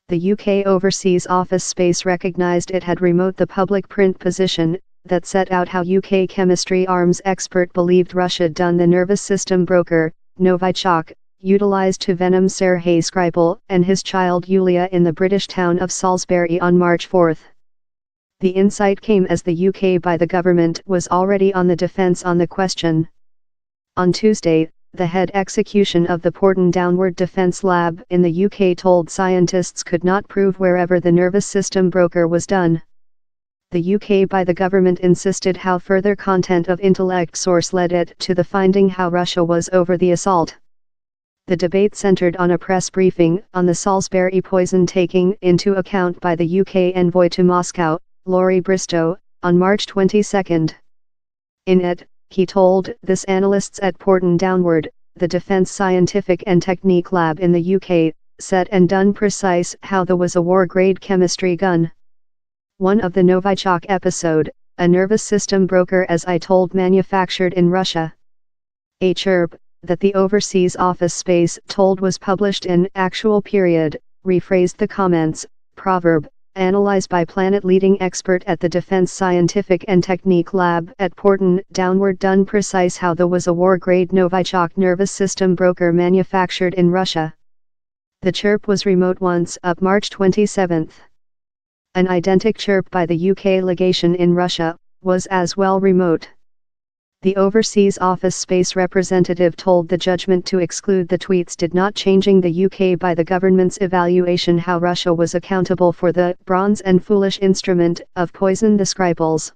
The UK Overseas Office Space recognized it had remote the public print position that set out how UK chemistry arms expert believed Russia done the nervous system broker, Novichok, utilized to venom Sergei Skripal and his child Yulia in the British town of Salisbury on March 4. The insight came as the UK by the government was already on the defense on the question. On Tuesday, the head execution of the Porton Downward Defense Lab in the UK told scientists could not prove wherever the nervous system broker was done. The UK by the government insisted how further content of intellect source led it to the finding how Russia was over the assault. The debate centered on a press briefing on the Salisbury poison taking into account by the UK envoy to Moscow, Laurie Bristow, on March 22. In it, he told this analysts at Porton Downward, the Defence Scientific and Technique Lab in the UK, said and done precise how there was a war-grade chemistry gun. One of the Novichok episode, a nervous system broker as I told manufactured in Russia. A Chirp, that the Overseas Office Space told was published in actual period, rephrased the comments, proverb, analyzed by Planet leading expert at the Defense Scientific and Technique Lab at Porton Downward done precise how there was a war-grade Novichok nervous system broker manufactured in Russia. The Chirp was remote once up March 27. An identical Chirp by the UK legation in Russia was as well remote. The Overseas Office Space representative told the judgment to exclude the tweets did not changing the UK by the government's evaluation how Russia was accountable for the bronze and foolish instrument of poison the Skripals.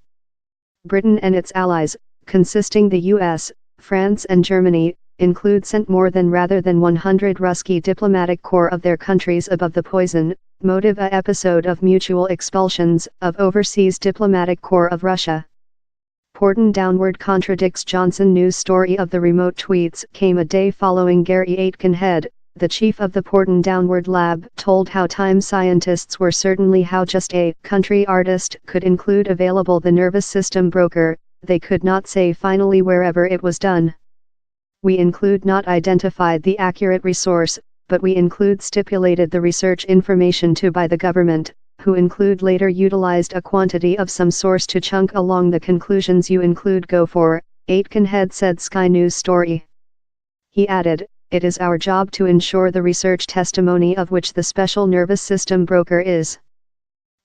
Britain and its allies, consisting the US, France and Germany, include sent more than rather than 100 Russki diplomatic corps of their countries above the poison, motive a episode of mutual expulsions of overseas diplomatic corps of Russia. Porton Downward contradicts Johnson news story of the remote tweets came a day following Gary Aitkenhead, the chief of the Porton Downward lab, told how time scientists were certainly how just a country artist could include available the nervous system broker, they could not say finally wherever it was done. We include not identified the accurate resource, but we include stipulated the research information to by the government, who include later utilized a quantity of some source to chunk along the conclusions you include go for, Aitkenhead said Sky News story. He added, it is our job to ensure the research testimony of which the special nervous system broker is.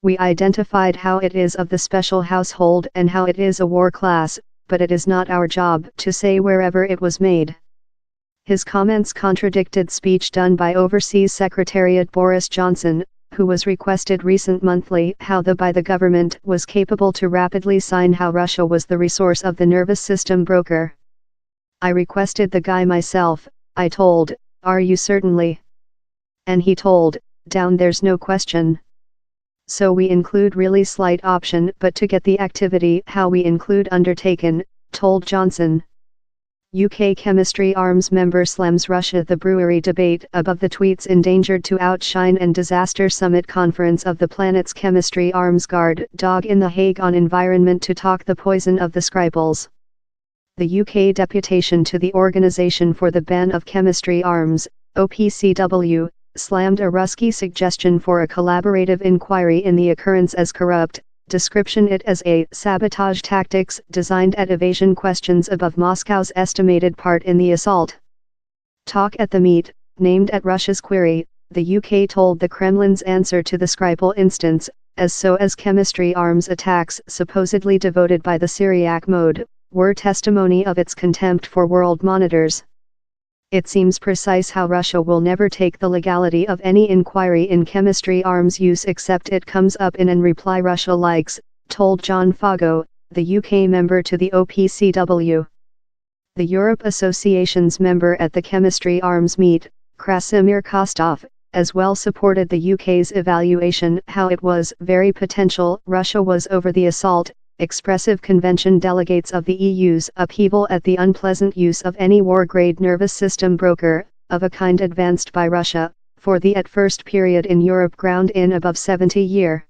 We identified how it is of the special household and how it is a war class, but it is not our job to say wherever it was made. His comments contradicted speech done by Overseas Secretariat Boris Johnson, who was requested recent monthly how the by the government was capable to rapidly sign how Russia was the resource of the nervous system broker. I requested the guy myself, I told, are you certainly? And he told, down there's no question. So we include really slight option but to get the activity how we include undertaken, told Johnson. UK chemistry arms member slams Russia the brewery debate above the tweets endangered to outshine and disaster summit conference of the planet's chemistry arms guard dog in The Hague on environment to talk the poison of the Skripals. The UK deputation to the Organisation for the Ban of Chemistry Arms, OPCW, slammed a Russki suggestion for a collaborative inquiry in the occurrence as corrupt, description it as a sabotage tactics designed at evasion questions above Moscow's estimated part in the assault. Talk at the meet, named at Russia's query, the UK told the Kremlin's answer to the Skripal instance, as chemistry arms attacks supposedly devoted by the Syriac mode, were testimony of its contempt for world monitors. It seems precise how Russia will never take the legality of any inquiry in chemistry arms use except it comes up in and reply Russia likes, told John Fago, the UK member to the OPCW. The Europe Association's member at the chemistry arms meet, Krasimir Kostov, as well supported the UK's evaluation how it was very potential Russia was over the assault. Expressive convention delegates of the EU's upheaval at the unpleasant use of any war-grade nervous system broker, of a kind advanced by Russia, for the at first period in Europe ground in above 70 year.